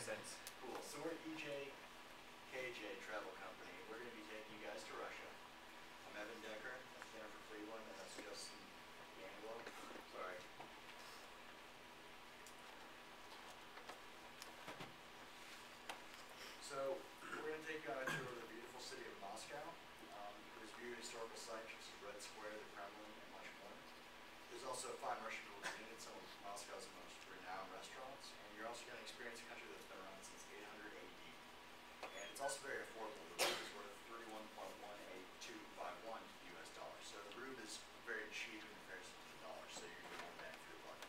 sense. Cool. So we're EJKJ Travel Company. We're going to be taking you guys to Russia. I'm Evan Decker. That's Jennifer Cleveland, and that's Justin Anglo. Sorry. So we're going to take you on a tour of the beautiful city of Moscow. There's beautiful historical sites such as Red Square, the Kremlin, and much more. There's also fine Russian cuisine at some of Moscow's most renowned restaurants, and you're also going to experience a country that's been around since 800 AD. And it's also very affordable. The ruble is worth 31.18251 to the US dollar. So the ruble is very cheap in comparison to the dollar, so you're going to get more bang for your buck.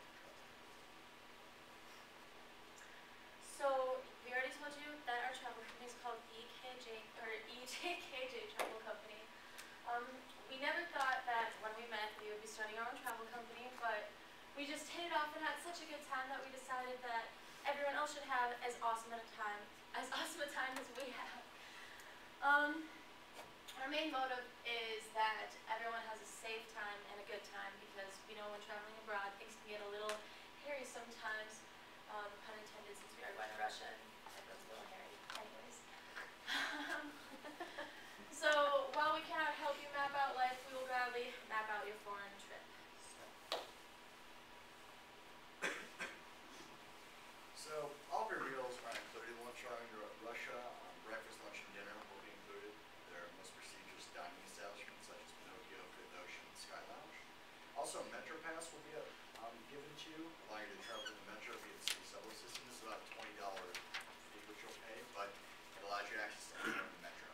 So we already told you that our travel company is called EJKJ Travel Company. We never thought that when we met we would be starting our own travel company, but we just hit it off and had such a good time that we decided that everyone else should have as awesome a time as we have. Our main motive is that everyone has a safe time and a good time, because we know when traveling abroad things can get a little hairy sometimes. Pun intended, since we are going to Russia and everyone's a little hairy anyways. So while we cannot help you map out life, we will gladly map out your foreign trip. So all of your meals are included when traveling to Russia. Breakfast, lunch, and dinner will be included. There are most prestigious dining establishments such as Pinocchio, Good Ocean, and Sky Lounge. Also, a Metro Pass will be given to you, allowing you to travel in the Metro via the city subway system. This is about a $20 fee which you'll pay, but it allows you access to anywhere in the Metro.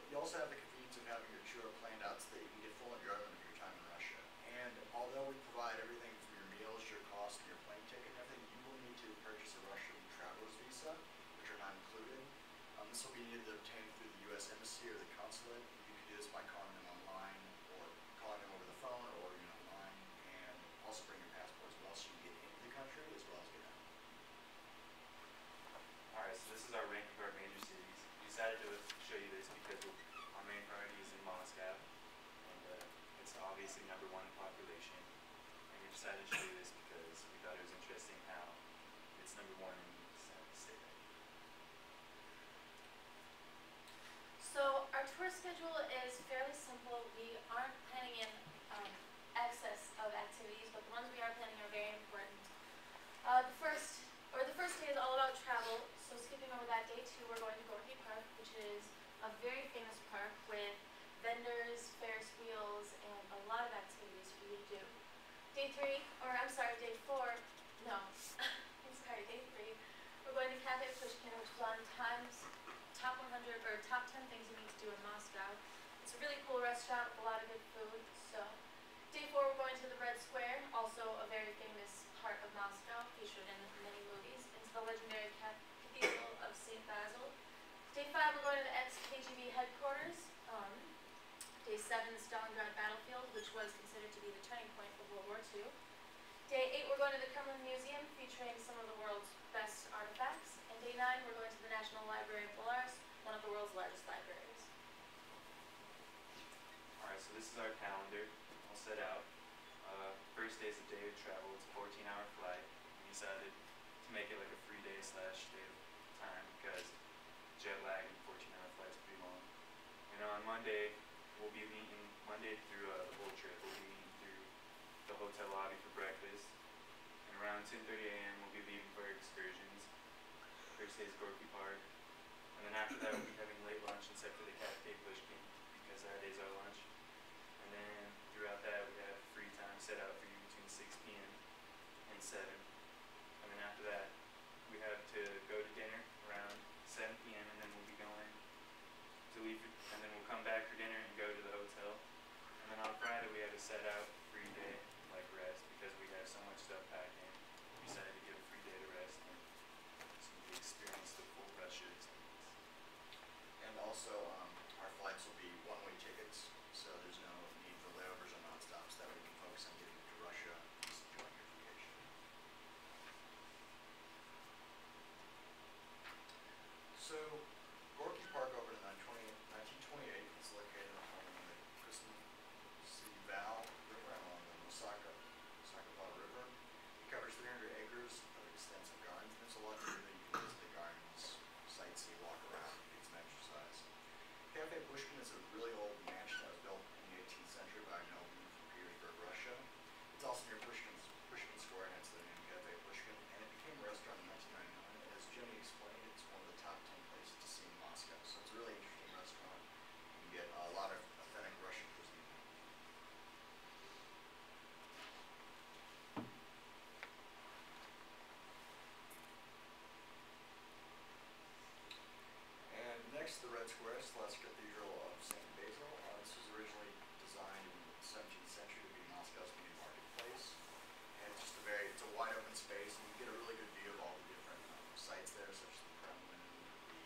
You also have the convenience of having your tour planned out so that you can get full enjoyment of your time in Russia. And although we provide everything from your meals, your cost, and your plane ticket and everything, you will need to purchase a Russian traveler's visa, which are not included. This will be needed to obtain through the U.S. Embassy or the consulate. You can do this by calling them online or calling them over the phone or online, and also bring your passport as well so you can get into the country as well as get out. Alright, so this is our ranking of our major cities. We decided to show you this because our main priority is in Moscow, and it's obviously #1 in population. And we decided to show you this because we thought it was interesting how it's #1 in the state. So our tour schedule is fairly simple. We aren't planning in excess of activities, but the ones we are planning are very important. The first day is all about travel. So skipping over that, day 2 we're going to Gorky Park, which is a very famous park with vendors, Ferris wheels, and a lot of activities for you to do. Day 4, no, I'm sorry, day 3, we're going to Cafe Pushkin, which is on Time's top 100 or top 10 things you need to do in Moscow. It's a really cool restaurant with a lot of good food. So, day 4 we're going to the Red Square, also a very famous part of Moscow, featured in many movies. It's the legendary Cathedral of St. Basil. Day 5 we're going to the ex-KGB headquarters. Day 7 the Stalingrad battlefield, which was considered to be the turning point of World War II. Day 8 we're going to the Kremlin Museum, featuring some of the world's best artifacts. And day 9 we're going to the National Library of Belarus, one of the world's largest libraries. Alright, so this is our calendar all set out. First day is a day of travel. It's a 14-hour flight. We decided to make it like a free day / day of time because jet lag and 14-hour flights are pretty long. And on Monday, we'll be meeting, Monday through the whole trip, we'll be meeting through the hotel lobby for breakfast. And around 10:30 a.m. we'll be leaving for our excursions. First day is Gorky Park. And then after that we'll be having late lunch except for the Cafe Pushkin, because that is our lunch. And then throughout that we have free time set out for you between 6 p.m. and 7. And then after that we have to go to dinner around 7 p.m. and then we'll be going to leave, and then we'll come back for dinner and go to the hotel. And then on Friday we have a set out free day, like rest, because we have so much stuff packed in. We decided to give a free day to rest and so we experience the full Russia experience. And also, our flights will be one-way tickets, so there's no need for layovers or non-stops. That way we can focus on getting to Cafe Pushkin is a really old mansion that was built in the 18th century by a nobleman from Petersburg, Russia. It's also near Pushkin Square, hence the name Cafe Pushkin, and it became a restaurant in 1999. And as Jenny explained, it's one of the top 10 places to see in Moscow. So it's a really interesting restaurant. You can get a lot of authentic Russian cuisine. And next, the Red Square, Celeste Cathedral of St. Basil. This was originally designed in the 17th century to be Moscow's main marketplace. And it's just it's a wide open space, and you get a really good view of all the different sites there, such as the Kremlin, the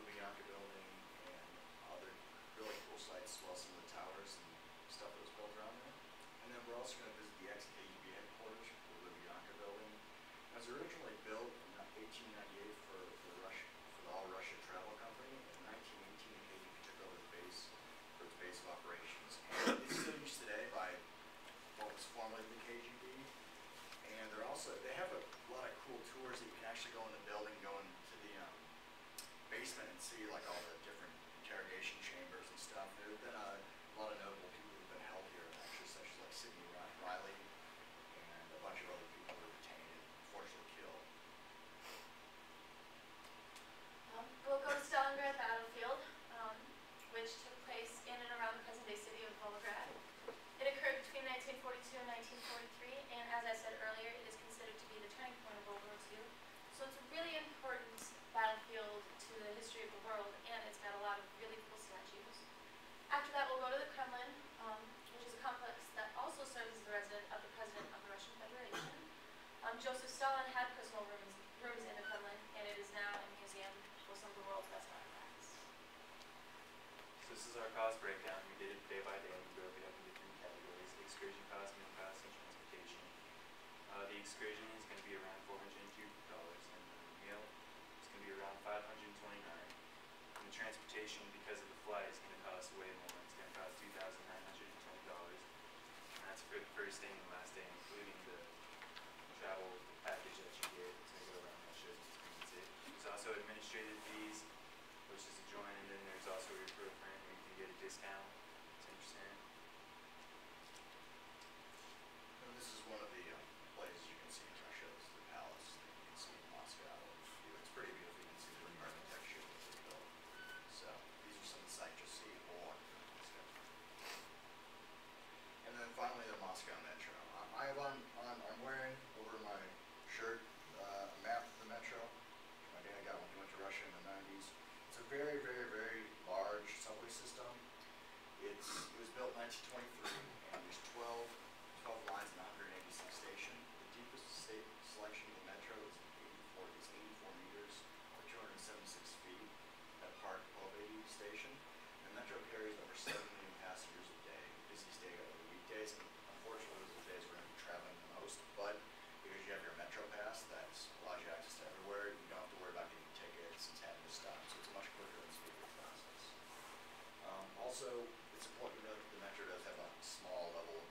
Lubyanka building, and other really cool sites, as well as some of the towers and stuff that was built around there. And then we're also going to visit the ex-KGB headquarters, the Lubyanka building. It was originally built in 1898 for the All Russia Travel Company. In 1918, the KGB took over the base for its base of operations. And it's still used today by what was formerly the KGB. And they have a lot of cool tours that you can actually go in the building, go into the basement and see like all the different interrogation chambers and stuff. There have been a lot of notable people who've been held here, actually, such as like Sidney Riley and a bunch of other people who were detained and unfortunately killed. We'll go to Stalingrad battlefield, which took place in and around the present-day city of Volgograd. It occurred between 1942 and 1943, and as I said earlier, it is considered to be the turning point of World War II. So it's a really important battlefield to the history of the world, and it's got a lot of really cool statues. After that, we'll go to the Kremlin, which is a complex that also serves as the residence of the President of the Russian Federation. Joseph Stalin had personal rooms in the Kremlin, and it is now a museum for some of the world's best artifacts. So this is our cost breakdown. We did it day by day. We broke it up into 3 categories: excursion cost, meal cost, and transportation. The excursion is going to be around $402, and the meal is going to be around $529. And the transportation, because of the flight, is going to cost way more. It's going to cost $2,920, and that's for the first day and the last day, including the travel package that you get to go around Russia and experience it. There's also administrative fees, which is to join, and then there's also your program where you can get a discount, 10%. And this is one of the places you can see in Russia. This is the palace that you can see in Moscow. It's pretty beautiful. You can see the architecture that they built. So these are some of the sites you'll see all in Moscow. And then finally, the Moscow Metro. I'm wearing over my shirt a map of the Metro, which my dad got when he went to Russia in the 90s. It's a very, very, very large subway system. It was built in 1923, and there's 12 lines and 186 stations. The deepest selection of the Metro is 84 meters, or 276 feet, at Park Povedi station. And the Metro carries over 7 million passengers a day. Busiest day of the weekdays, and unfortunately those are the days we're going to be traveling the most, but because you have your Metro Pass, that allows you access to everywhere. You don't have to worry about getting tickets and having to stop, so it's a much quicker and speedier process. Also, it's important to note that the Metro does have a small level of